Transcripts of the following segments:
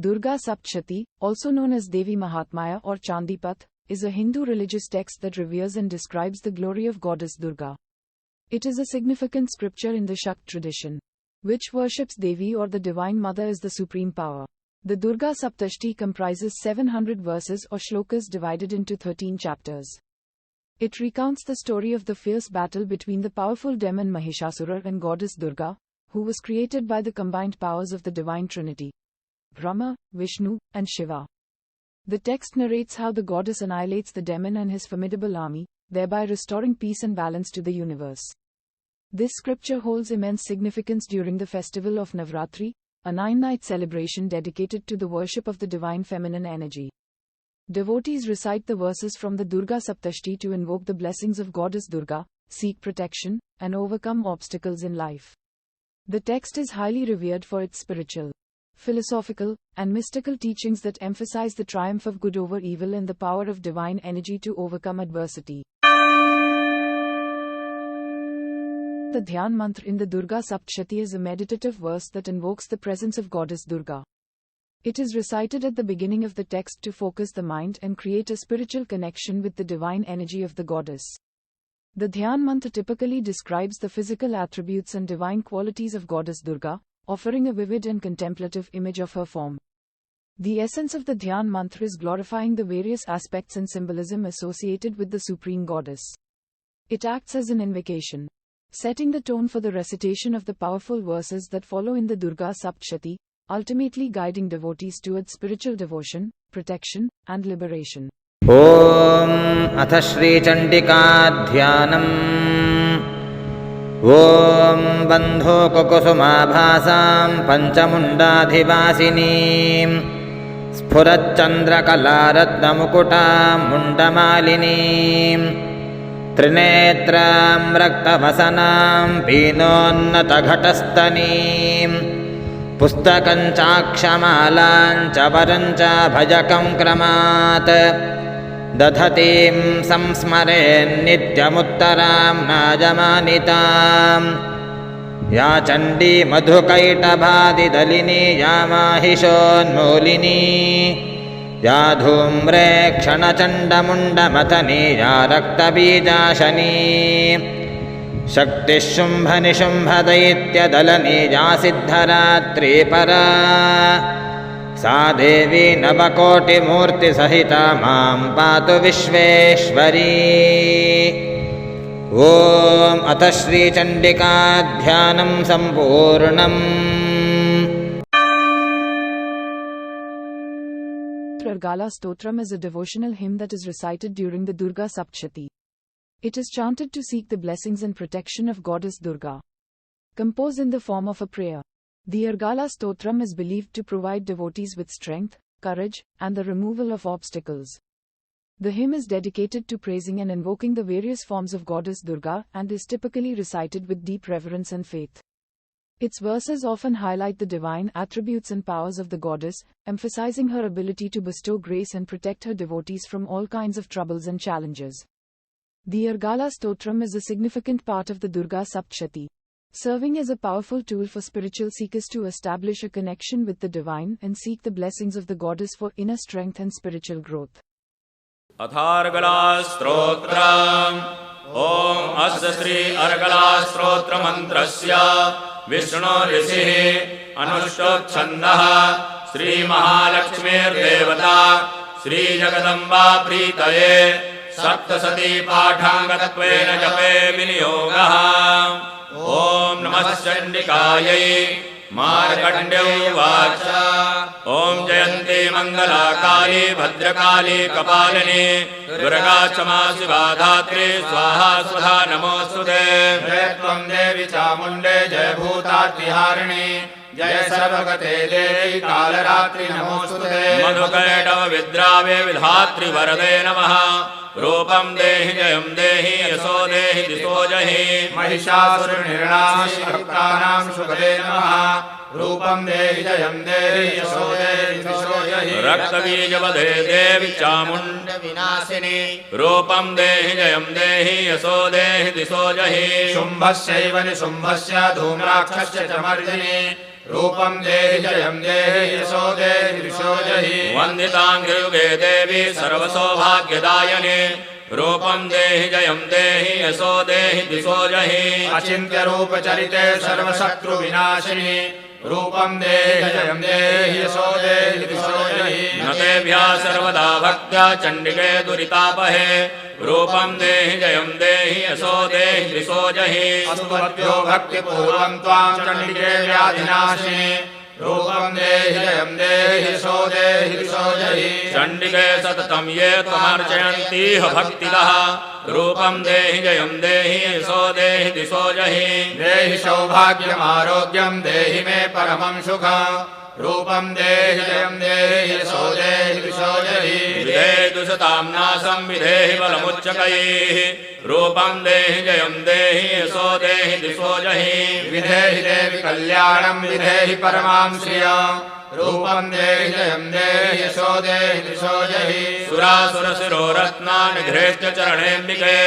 Durga Saptashati, also known as Devi Mahatmya or Chandi Patha, is a Hindu religious text that reveres and describes the glory of Goddess Durga. It is a significant scripture in the Shakta tradition, which worships Devi or the Divine Mother as the supreme power. The Durga Saptashati comprises 700 verses or shlokas divided into 13 chapters. It recounts the story of the fierce battle between the powerful demon Mahishasura and Goddess Durga, who was created by the combined powers of the divine trinity, Brahma, Vishnu, and Shiva. The text narrates how the goddess annihilates the demon and his formidable army, thereby restoring peace and balance to the universe. This scripture holds immense significance during the festival of Navratri, a 9-night celebration dedicated to the worship of the divine feminine energy. Devotees recite the verses from the Durga Saptashati to invoke the blessings of Goddess Durga, seek protection, and overcome obstacles in life. The text is highly revered for its spiritual, philosophical, and mystical teachings that emphasize the triumph of good over evil and the power of divine energy to overcome adversity. The Dhyan Mantra in the Durga Saptashati is a meditative verse that invokes the presence of Goddess Durga. It is recited at the beginning of the text to focus the mind and create a spiritual connection with the divine energy of the goddess. The Dhyan Mantra typically describes the physical attributes and divine qualities of Goddess Durga, offering a vivid and contemplative image of her form. The essence of the Dhyan Mantra is glorifying the various aspects and symbolism associated with the Supreme Goddess. It acts as an invocation, setting the tone for the recitation of the powerful verses that follow in the Durga Saptashati, ultimately guiding devotees towards spiritual devotion, protection, and liberation. Om Atha Shri Chandika Dhyanam Om Bandho Kokusuma Bhasam Panchamundadhivasinim Sphurat Chandra Kalaratna Mukuta Mundamalinim Trinetram Raktavasanam Pinonnata Ghatastanim Pustakancha Kshamalanja Varancha Bhajakam Kramat Dadhatim Samsmaren Nityamuttaram Najamanitam Ya Chandi Madhukaita Bhadi Dalini Ya Mahishonmolini Ya Dhumre Kshana Chanda Munda Matani Ya Raktabijashani Shakti Shumbha Nishubha Daitya Dalani Ya Siddharatri Para Sa Devi Navakoti Murti Sahita Mam Patu Vishveshwari Om Atha Shri Chandika Dhyanam Sampurnam. Argala Stotram is a devotional hymn that is recited during the Durga Saptashati. It is chanted to seek the blessings and protection of Goddess Durga. Composed in the form of a prayer, the Argala Stotram is believed to provide devotees with strength, courage, and the removal of obstacles. The hymn is dedicated to praising and invoking the various forms of Goddess Durga and is typically recited with deep reverence and faith. Its verses often highlight the divine attributes and powers of the goddess, emphasizing her ability to bestow grace and protect her devotees from all kinds of troubles and challenges. The Argala Stotram is a significant part of the Durga Saptashati, serving as a powerful tool for spiritual seekers to establish a connection with the divine and seek the blessings of the goddess for inner strength and spiritual growth. Athargala Stotram Om Asya Sri Argala Stotra Mantrasya Vishnu Risihi Anushtot Chandaha Sri Mahalakshmir Devata Sri Jagadamba Pritaye Saptashati Pathangattvena Jape Viniyogaha Om Namah Chandikayai Markandeya Vacha Om Jayanti Mangala Kali Bhadrakali Kapalini Durga Chama Shiva Dhatri Swaha Swudha Namostute Jai Tvam Devi Chamunde Jai Bhutat Viharini Jai Sarvagate Devi Kalaratri Namostute Madhukaitava Vidrave Vidhatri Varade Namaha Rupam Dehi Jayam Dehi Yaso Dehi Diso Jahi Mahishasura Nirnam Shaktanam Shukade Namaha Rupam Dehi Jayam Dehi Yaso Dehi Diso Jahi Raktabijavade Devi Chamunda Vinasini Rupam Dehi Jayam Dehi Yaso Dehi Diso Jahi Shumbhasyaiva Nishumbhasya Dhumrakshasya Chamardini रूपं देहि जयं देहि यशो देहि दिशो जहि वन्दिताङ्घ्रियुगे देवी सर्वसौभाग्यदायिने रूपं देहि जयं देहि यशो देहि दिशो जहि अचिन्त्य रूप चरिते सर्वशत्रुविनाशिनि रूपं देहि जयं देहि यशो देहि दिशो जहि न तेभ्यः सर्वदा भक्त्या चण्डिके दुरितापहे रूपं देहि जयं देहि यशो देहि दिशो जहि अस्तुभ्यो भक्तिपूर्वं त्वां चण्डिके व्याधिनाशिनि रूपं देहि जयं देहि यशो देहि दिशो जहि चण्डिके सततं ये त्वमर्चयन्तीह भक्तिदः रूपं देहि जयं देहि यशो देहि दिशो जहि देहि सौभाग्यमारोग्यं देहि मे परमं सुखम् रूपं देहि जयं देहि यशो देहि दिशो जहि विधेहि दुषतां नाशं विधेहि बलमुच्चकैः रूपं देहि जयं देहि यशो देहि दिशो जहि विधेहि देवि कल्याणं विधेहि परमां श्रियम् रूपं देहि जयं देहि यशो देहि दिशो जहि सुरासुरशिरो रत्नानिघ्रेश्च चरणेऽम्बिके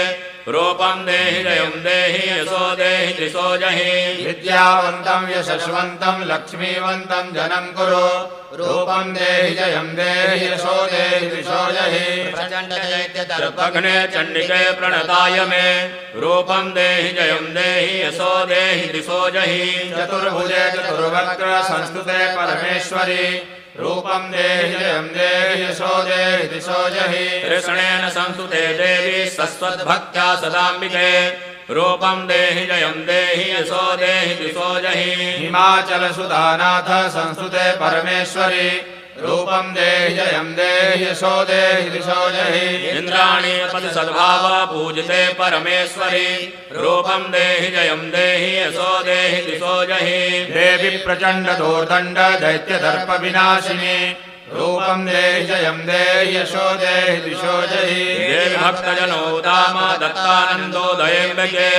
रूपं देहि जयं देहि यशो देहि दिशो जहि विद्यावन्तं यशस्वन्तं लक्ष्मीवन्तं जनं कुरु रूपं देहि जयं देहि यशो देहि दिशो जहि प्रचण्डदैत्यदर्पघ्ने चण्डिके प्रणताय मे रूपं देहि जयं देहि यशो देहि दिशो जहि चतुर्भुजे चतुर्वक्त्र संस्तुते परमेश्वरि रूपं देहि जयं देहि यशो देहि दिशो जहि कृष्णेन संस्तुते देवी सस्वद्भक्त्या सदाम्बिके रूपं देहि जयं देहि यशो देहि दिशो जहि हिमाचलसुधानाथ संस्तुते परमेश्वरि रूपं देहि जयं देहि यशो देहि दिशो जहि इन्द्राणी पद सद्भाव पूजिते परमेश्वरि रूपं देहि जयं देहि यशो देहि दिशो जहि देवी प्रचण्ड दोर्दण्ड दैत्यदर्प विनाशिनि रूपं देहि जयं देहि यशो देहि दिशो जहि देवि भक्तजनोदाम दत्तानन्दोदयेऽम्बिके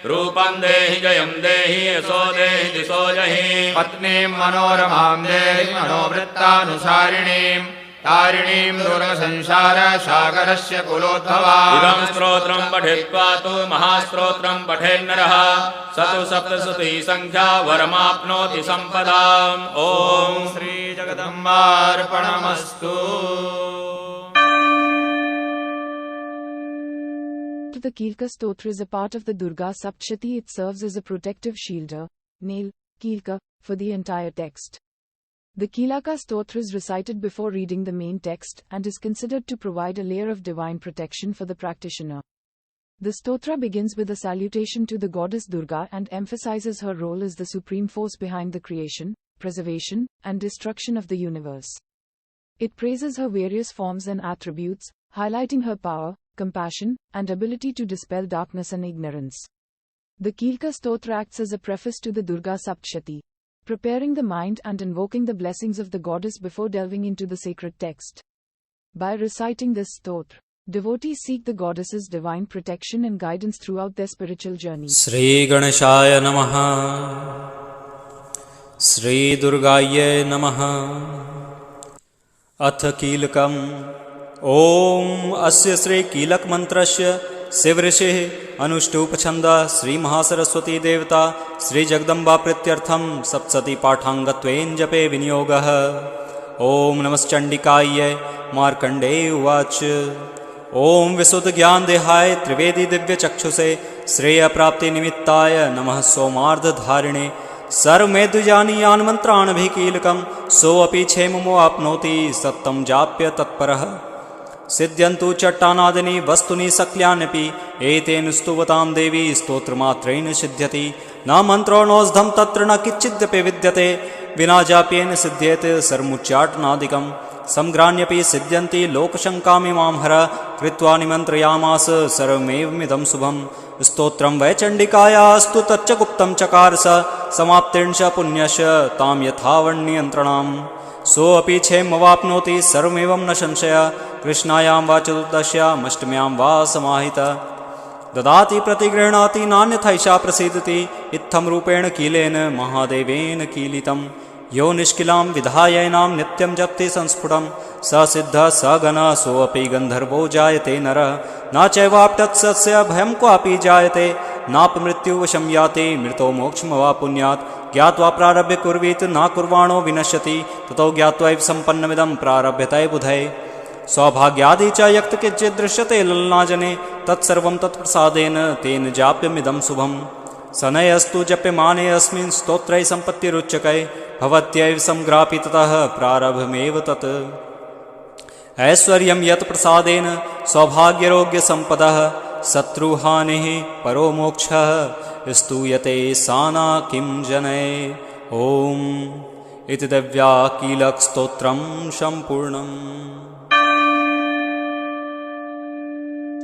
रूपं देहि जयं देहि यशो देहि दिशो जहि पत्नीं मनोरमां देहि मनोवृत्तानुसारिणीं तारिणीं दुर्गसंसार सागरस्य कुलोद्भवा इदं स्तोत्रं पठित्वा तु महास्तोत्रं पठेन्नरः स तु सप्तशती संख्या वरमाप्नोति सम्पदाम् ॐ श्रीजगदम्बार्पणमस्तु The Kilka Stotra is a part of the Durga Saptashati. It serves as a protective shield, nail, Kilka, for the entire text. The Kilaka Stotra is recited before reading the main text and is considered to provide a layer of divine protection for the practitioner. The Stotra begins with a salutation to the goddess Durga and emphasizes her role as the supreme force behind the creation, preservation, and destruction of the universe. It praises her various forms and attributes, highlighting her power, compassion, and ability to dispel darkness and ignorance. The Kilka Stotra acts as a preface to the Durga Saptashati, preparing the mind and invoking the blessings of the goddess before delving into the sacred text. By reciting this stotra, devotees seek the goddess's divine protection and guidance throughout their spiritual journey. Shri Ganeshaya Namaha Shri Durgaye Namaha Ath Kilakam Om Asya Shri Kilak Mantrasya Sivrishih Anushtup Shri Mahasaraswati Devata Shri Jagdamba Prityartham Saptashati Pathangatven Jape Vinyogah Om Namas Chandikaye Markande Uvach Om Visuddha Gyan Dehaye Trivedi Divya Chakshuse Shreya Prapti Nimittaya Namah Somardha Dharine Sarvmedujani Yan Mantran Bhikilakam So api Chemamo Apnoti Sattam Japya Tatparah Siddhyantu Chattanadini Vastuni Saklyanyapi Eten Stuvatam Devi Stotramatrein Siddhyati Na mantro nozdham tatra na kichidyape vidyate Vina japyen siddhyate sarmuchyatnadikam Samgranyapi siddhyanti lokashankami mamhara Kritva nimantrayamas sarvmevamidam subham Stotram vaichandikaya astu taccha guptam chakarsa Samaptinsha punyasya tam yathavanniyantranam So api chemavapnoti sarvamevam na sanshaya Krishnayam va chaturdashyam ashtmyam va samahita Dadati pratigrinati nanyathaisha prasidati Itham rupena kilena mahadevena kilitam Yo nishkilam vidhayainam nityam japti sanspudam Sa siddha sa gana so api gandharvo jayate nara Na chaivaptat satsya bhayam ko api jayate नापमृत्युवशं याति मृतो मोक्षमवा पुण्यात् ज्ञात्वा प्रारभ्य कुर्वीत न कुर्वाणो विनश्यति ततो ज्ञात्वैव सम्पन्नमिदं प्रारभ्यते बुधै सौभाग्यादि च यक्त किञ्चित् दृश्यते ललनाजने तत्सर्वं तत्प्रसादेन तेन जाप्यमिदं शुभम् सनयस्तु जप्यमाने अस्मिन् स्तोत्रै सम्पत्तिरुच्यकै भवत्यैव संग्रापि ततः प्रारभमेव तत् ऐश्वर्यं यत् प्रसादेन सौभाग्यरोग्यसम्पदः शत्रुहानिः परो मोक्षः स्तूयते साना किं जनै ॐ इति दिव्याकीलकस्तोत्रं सम्पूर्णम्।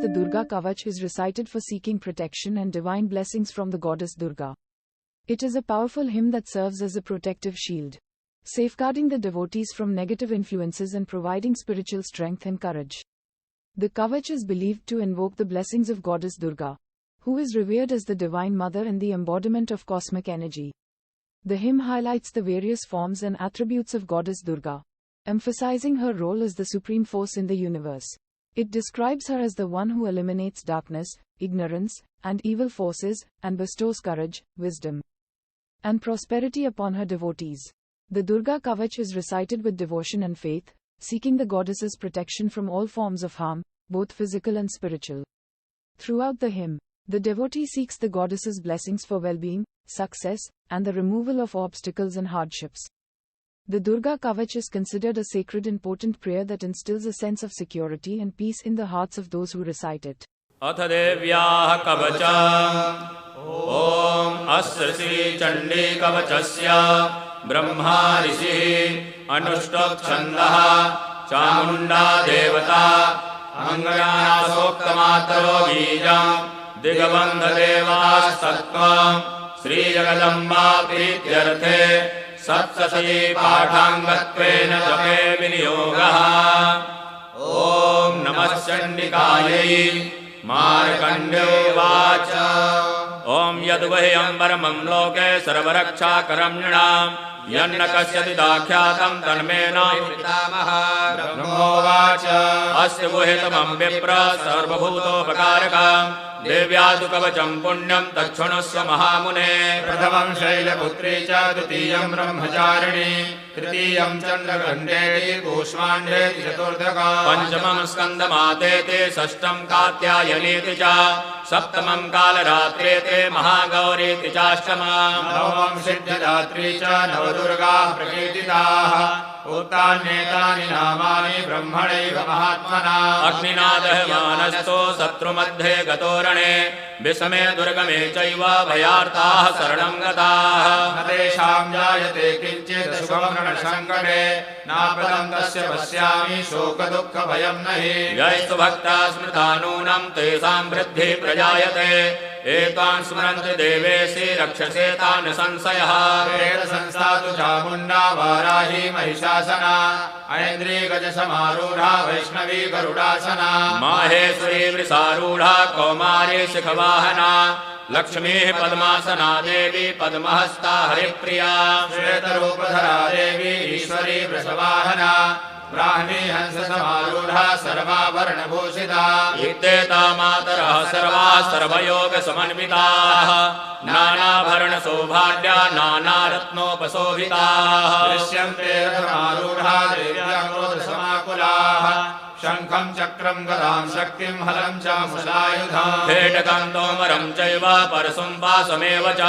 The Durga Kavach is recited for seeking protection and divine blessings from the goddess Durga. It is a powerful hymn that serves as a protective shield, safeguarding the devotees from negative influences and providing spiritual strength and courage. The Kavach is believed to invoke the blessings of goddess Durga, who is revered as the divine mother and the embodiment of cosmic energy. The hymn highlights the various forms and attributes of goddess Durga, emphasizing her role as the supreme force in the universe. It describes her as the one who eliminates darkness, ignorance, and evil forces, and bestows courage, wisdom, and prosperity upon her devotees. The Durga Kavach is recited with devotion and faith, seeking the goddess's protection from all forms of harm, both physical and spiritual. Throughout the hymn, the devotee seeks the goddess's blessings for well-being, success, and the removal of obstacles and hardships. The Durga Kavach is considered a sacred and potent prayer that instills a sense of security and peace in the hearts of those who recite it. अथ देव्याः कवचम् ॐ अस्य श्री चण्डी कवचस्य ब्रह्मा ऋषिः अनुष्टुप् चामुण्डा देवता अङ्गयासोक्तमातरो बीजम् दिग्बन्धदेवास्तत्त्वम् श्रीजगदम्बा प्रीत्यर्थे सप्तशती पाठाङ्गत्वेन जपे विनियोगः। ॐ नमः चण्डिकायै मार्कण्डेयोवाच ॐ यद्वह्यं परमं लोके सर्वरक्षाकरं नृणाम् यन्न कस्यति दाख्यातं तन्मे न पितामहः। ब्रह्मोवाच अस्य गुहितमं विप्र सर्वभूतोपकारकम् देव्यादु कवचं पुण्यं तच्छृणुष्व महामुने। प्रथमं शैलपुत्री च द्वितीयं ब्रह्मचारिणी तृतीयं चन्द्रगण्डेति कूष्माण्डेति चतुर्थकम् पञ्चमं स्कन्दमातेति षष्ठं कात्यायनीति च सप्तमं कालरात्रेति महागौरीति चाष्टमम् नवमं सिद्धिदात्री च नवदुर्गाः प्रकीर्तिताः उत्तान्येतानि नामानि ब्रह्मणैव महात्मना। अग्निनादहमानस्तो शत्रुमध्ये गतोरणे विषमे दुर्गमे चैव भयार्ताः शरणं गताः। न तेषां जायते किञ्चित् शुभमरणसङ्कटे नापदं तस्य पश्यामि शोकदुःखभयं न हि। यैस्तु भक्ता स्मृता नूनं तेषां वृद्धिः प्रजायते एतान् स्मरन्ति देवेशि रक्षसे तान् संशयः। वेदसंस्था तु चामुण्डा वाराही महिषासना ऐन्द्रियगजसमारूढा वैष्णवी गरुडासना माहेश्वरी वृषारूढा कौमारी शिखवाहना लक्ष्मीः पद्मासना देवी पद्महस्ता हरिप्रिया श्वेतरूपधरा देवी ईश्वरी वृषवाहना ब्राह्मी हंससमारूढा सर्वाभरणभूषिता इत्येता मातरः सर्वाः सर्वयोगसमन्विताः नानाभरणसौभाग्या नानारत्नोपशोभिताः दृश्यन्ते रथमारूढा देव्या क्रोधसमाकुलाः शङ्खं चक्रं गदां शक्तिं हलं च मुषायुधम् खेटकं तोमरं चैव परशुं वासमेव च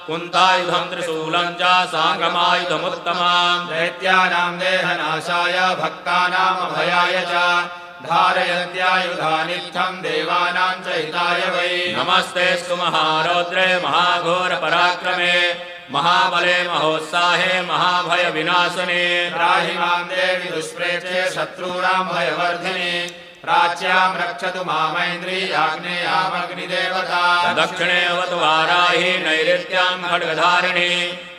कुन्तायुधं त्रिशूलं च साङ्गमायुधमुत्तमम् दैत्यानां देहनाशाय भक्तानाम् अभयाय च धारयन्त्यायुधानित्थं देवानां च हिताय वै। नमस्तेऽस्तु महारौद्रे महाघोरपराक्रमे महाबले महोत्साहे महाभयविनाशने त्राहि मां देवि दुष्प्रेक्षे शत्रूणां भयवर्धिनि प्राच्यां रक्षतु मामैन्द्री आग्नेयामग्निदेवता दक्षिणे अवतु वाराहि नैऋत्यां खड्गधारिणि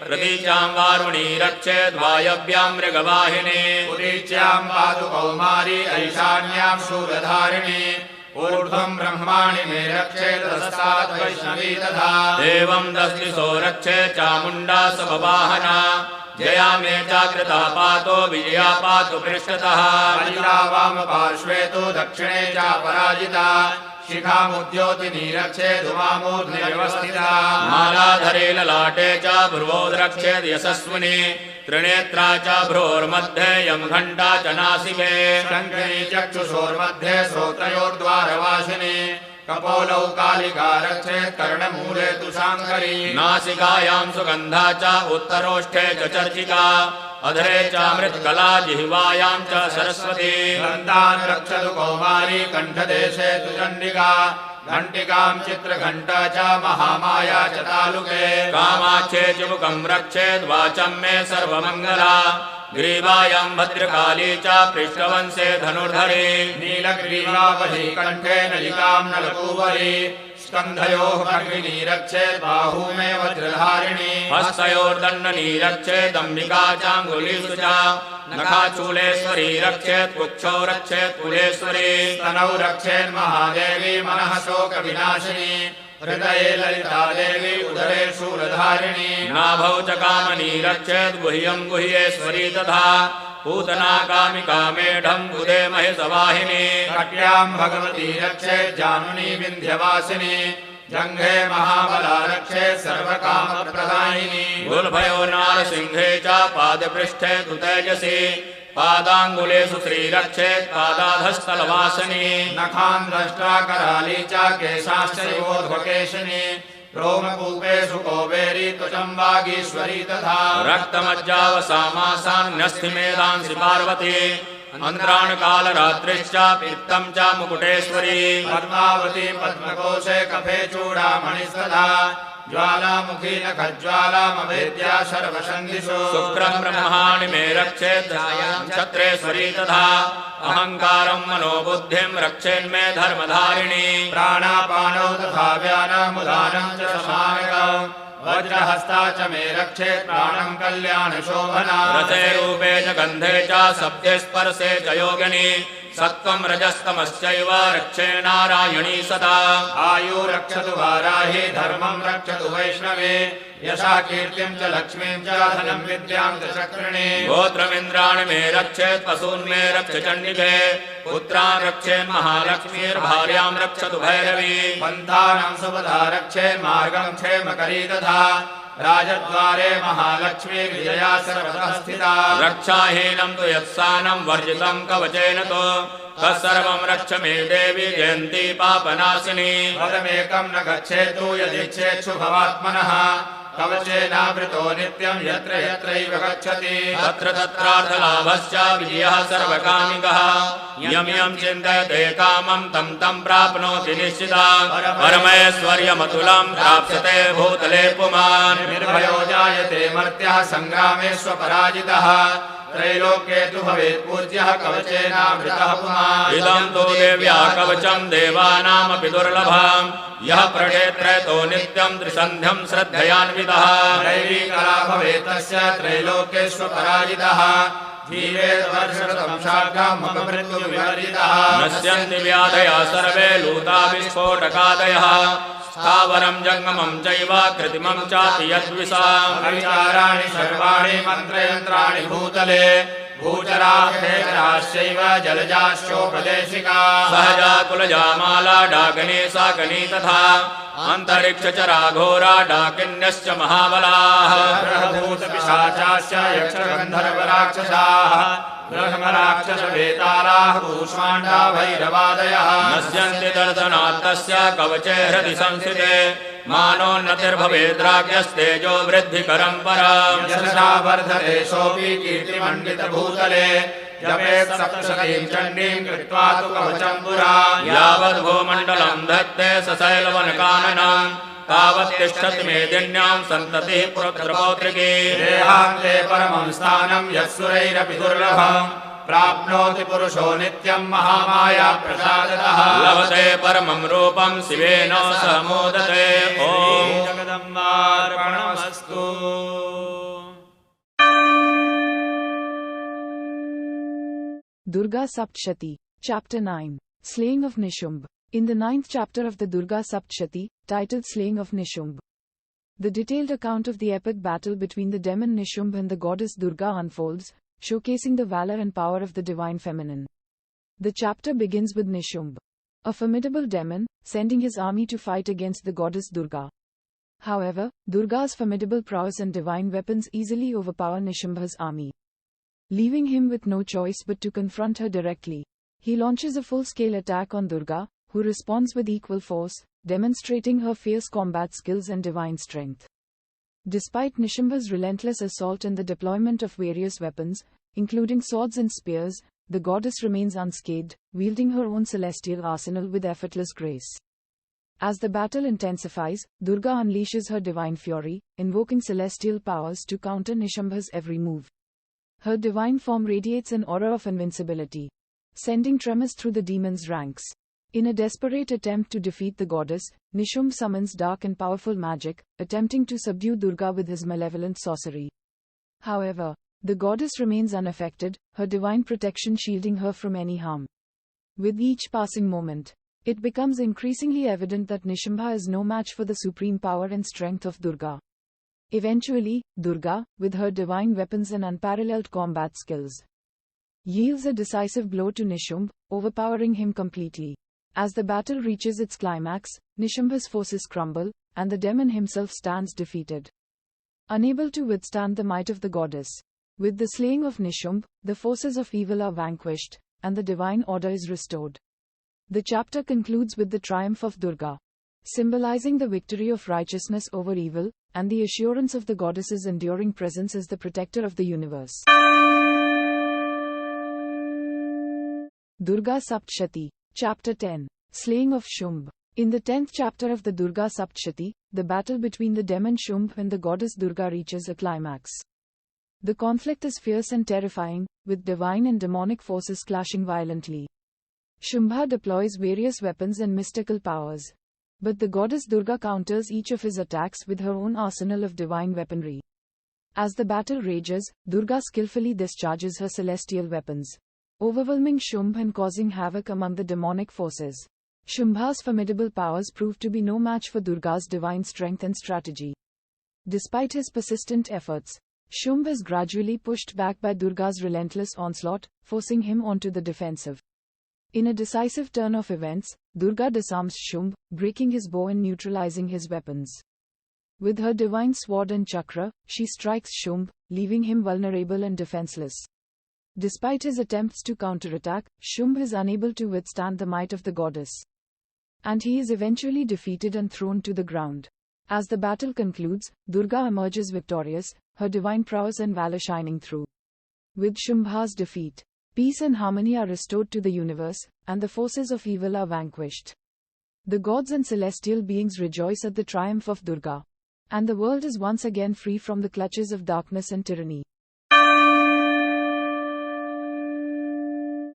प्रतीच्यां वारुणी रक्षेद् वायव्यां मृगवाहिनी उदीच्यां पातु कौमारी ऐशान्यां शूलधारिणि ऊर्ध्वं ब्रह्माणि मे रक्षेत् तस्तात् वैष्णवी तथा एवं दशदिशो रक्षे चामुण्डा स्ववाहना जया मे चाकृता पातो विजया पातु पृष्ठतः अजिता वामपार्श्वे तु दक्षिणे च पराजिता शिखामुद्योतिनी रक्षेदुमामूर्ध्निव्यवस्थिता मालाधरे ललाटे च भ्रुवोद्रक्षेद यशस्विनी त्रिनेत्रा च भ्रोर्मध्ये यं घण्टा च नासिके शङ्खिनी चक्षुषोर्मध्ये श्रोत्रयोर्द्वारवासिनी कपोलौ कालिका रक्षेत् कर्णमूले तु शाङ्करी नासिकायां सुगन्धा च उत्तरोष्ठे च चर्चिका अधरे च मृत्कला जिह्वायां च सरस्वती दन्तान् रक्षतु कौमारी कण्ठदेशे तु चण्डिका घण्टिकां चित्रघण्टा च महामाया च तालुके कामाक्षे च मुखं रक्षेद् वाचं मे सर्वमङ्गला ग्रीवायां भद्रकाली च पृष्ठवंशे धनुर्धरी नीलग्रीवावही कण्ठे नलिकां नलकूवरी स्कन्धयोः खड्गिनी रक्षेत् बाहू मे वज्रधारिणी हस्तयोर्दण्डनी रक्षेदम्बिका चाङ्गुलीषु च नखाचूलेश्वरी रक्षेत् कुक्षौ रक्षेत् कुलेश्वरी स्तनौ रक्षेन्महादेवी मनः शोकविनाशिनी हृदये ललिता देवी उदरे शूलधारिणी नाभौ च कामनी रक्षेत् गुह्यं गुह्येश्वरी तथा पूतना कामिका मेढं बुधे महिषवाहिनी कट्यां भगवती रक्षेत् जानुनी विन्ध्यवासिनी जङ्घे महाबला रक्षेत् सर्वकामप्रदायिनी गुल्भयो नारसिंहे च पादपृष्ठे तु तेजसी पादाङ्गुलेषु श्रीरक्षेत् पादाधस्थलवासिनी नखान् द्रष्ट्रा कराली च केशाश्चैवोर्ध्वकेशिनी रोमकूपेषु कौबेरी त्वचं वागीश्वरी तथा रक्तमज्जावसामासान्यस्थिमेधांसि पार्वती अन्त्राणकालरात्रिश्च पित्तं च मुकुटेश्वरी पद्मावती पद्मकोशे कफे चूडामणिस्तथा ज्वालामुखी नखज्वालामवेद्या सर्वसन्धिषु शुक्रं ब्रह्माणि मे रक्षेत् छत्रेश्वरी तथा अहङ्कारं मनोबुद्धिं रक्षेन्मे धर्मधारिणी प्राणापानौ तथा व्यानमुदानं च समानकम् वज्रहस्ता च मे रक्षेत् प्राणं कल्याणशोभना रसे रूपे च गन्धे च शब्दे स्पर्शे च योगिनी सत्त्वं रजस्तमश्चैव रक्षे नारायणी सदा आयु रक्षतु वाराही धर्मं रक्षतु वैष्णवे यशा कीर्तिं च लक्ष्मीं च धनं विद्यां च चक्रिणी गोत्रमिन्द्राणि मे रक्षेत् पशून् मे रक्ष चण्डिके पुत्रान् रक्षेन् महालक्ष्मीर्भार्यां रक्षतु भैरवी पन्थानां सुपदा रक्षेन् मार्गं क्षेमकरी तथा राजद्वारे महालक्ष्मी विजया सर्वतः स्थिता रक्षाहीनं तु यत्सानं वर्जितं कवचेन तु तत्सर्वं रक्ष मे देवी जयन्ती पापनाशिनी पदमेकं न गच्छेतु यदिच्छेत् शुभवात्मनः कवचेनावृतो नित्यं यत्र यत्रैव गच्छति तत्र तत्रार्थलाभश्च विजयः सर्वकामिकः यं यं चिन्तयते कामं तं तं प्राप्नोति निश्चिता परमैश्वर्यमतुलं प्राप्स्यते भूतले पुमान् निर्भयो जायते मर्त्यः संग्रामे स्वपराजितः त्रैलोक्ये तु भवेत् पूज्यः कवचेनावृतः पुमान् इदं तु देव्या कवचं देवानामपि दुर्लभम् यः पठेत्त्रयतो नित्यं त्रिसन्ध्यं श्रद्धयान्वितः दैवी कला भवेत् तस्य त्रैलोक्येष्वपराजितः जीवेत् वर्षशतं शार्ङ्गमृत्युविवर्जितः नश्यन्ति व्याधयः सर्वे लूता विस्फोटकादयः स्थावरं जङ्गमं चैव कृत्रिमं चापि यद्विषाम् अविचाराणि सर्वाणि मन्त्रयन्त्राणि भूतले भूचराश्चैव जलजाश्चोपदेशिकाः सहजा कुलजा माला डाकिनी शाकिनी तथा अन्तरिक्षचरा घोरा डाकिन्यश्च महाबलाः ग्रहभूतपिशाचाश्च यक्षगन्धर्वराक्षसाः ब्रह्मराक्षसवेतालाः कूष्माण्डा भैरवादयः नश्यन्ति दर्शनात् तस्य कवचे हृदि संस्थिते मानोन्नतिर्भवेद्राज्ञस्तेजो वृद्धिकरं परम् यशसा वर्धते सोऽपि कीर्तिमण्डितभूतले जपेत् सप्तशतीं चण्डीं कृत्वा तु कवचं पुरा यावद्भूमण्डलं धत्ते सशैलवनकाननम् तावत्तिष्ठति मेदिन्यां सन्ततिः पुत्रपौत्रिकी देहान्ते परमं स्थानं यत्सुरैरपि दुर्लभम् प्राप्नोति पुरुषो नित्यं महामाया प्रसादतः लभते परमं रूपं शिवेन सह मोदते ॐ जगदम्बार्पणमस्तु। Durga Saptashati, Chapter 9, Slaying of Nishumbh. In the 9th chapter of the Durga Saptashati, titled Slaying of Nishumbh, the detailed account of the epic battle between the demon Nishumbh and the goddess Durga unfolds, showcasing the valor and power of the divine feminine. The chapter begins with Nishumbh, a formidable demon, sending his army to fight against the goddess Durga. However, Durga's formidable prowess and divine weapons easily overpower Nishambha's army. Leaving him with no choice but to confront her directly, he launches a full-scale attack on Durga, who responds with equal force, demonstrating her fierce combat skills and divine strength. Despite Nishambha's relentless assault and the deployment of various weapons, including swords and spears, the goddess remains unscathed, wielding her own celestial arsenal with effortless grace. As the battle intensifies, Durga unleashes her divine fury, invoking celestial powers to counter Nishambha's every move. Her divine form radiates an aura of invincibility, sending tremors through the demon's ranks. In a desperate attempt to defeat the goddess, Nishambha summons dark and powerful magic, attempting to subdue Durga with his malevolent sorcery. However, the goddess remains unaffected, her divine protection shielding her from any harm. With each passing moment, it becomes increasingly evident that Nishambha is no match for the supreme power and strength of Durga. Eventually, Durga, with her divine weapons and unparalleled combat skills, yields a decisive blow to Nishambha, overpowering him completely. As the battle reaches its climax, Nishambha's forces crumble, and the demon himself stands defeated, unable to withstand the might of the goddess. With the slaying of Nishambha, the forces of evil are vanquished, and the divine order is restored. The chapter concludes with the triumph of Durga, symbolizing the victory of righteousness over evil, and the assurance of the goddess's enduring presence as the protector of the universe. Durga Saptashati, Chapter 10. Slaying of Shambha. In the 10th chapter of the Durga Saptashati, the battle between the demon Shambha and the goddess Durga reaches a climax. The conflict is fierce and terrifying, with divine and demonic forces clashing violently. Shambha deploys various weapons and mystical powers, but the goddess Durga counters each of his attacks with her own arsenal of divine weaponry. As the battle rages, Durga skillfully discharges her celestial weapons, overwhelming Shambha and causing havoc among the demonic forces. Shambha's formidable powers prove to be no match for Durga's divine strength and strategy. Despite his persistent efforts, Shambha is gradually pushed back by Durga's relentless onslaught, forcing him onto the defensive. In a decisive turn of events, Durga disarms Shambha, breaking his bow and neutralizing his weapons. With her divine sword and chakra, she strikes Shambha, leaving him vulnerable and defenseless. Despite his attempts to counterattack, Shambha is unable to withstand the might of the goddess, and he is eventually defeated and thrown to the ground. As the battle concludes, Durga emerges victorious, her divine prowess and valor shining through. With Shambha's defeat, peace and harmony are restored to the universe, and the forces of evil are vanquished. The gods and celestial beings rejoice at the triumph of Durga, and the world is once again free from the clutches of darkness and tyranny.